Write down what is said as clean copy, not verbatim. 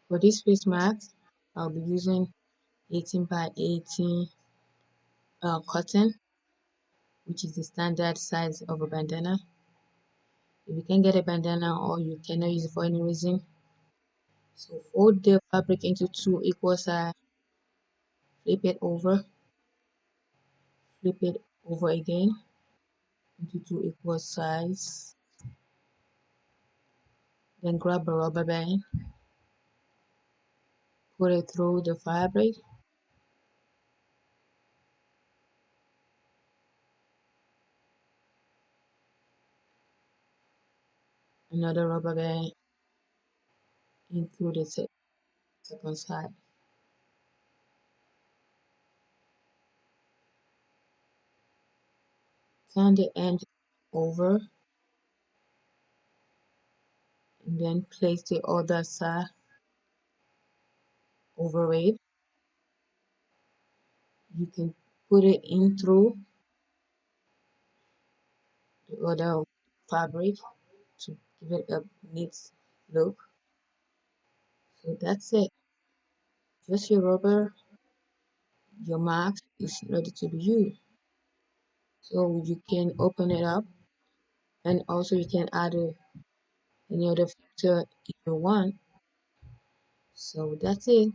For this face mask, I'll be using 18 by 18 cotton, which is the standard size of a bandana. If you can get a bandana or you cannot use it for any reason, so fold the fabric into two equal sides, flip it over, flip it over again into two equal sides, then grab a rubber band, put it through the fabric, another rubber band into the second side. Turn the end over and then place the other side over it. You can put it in through the other fabric to give it a neat look. So that's it. Just your rubber, your mask is ready to be used. So you can open it up and also you can add any other filter if you want. So that's it.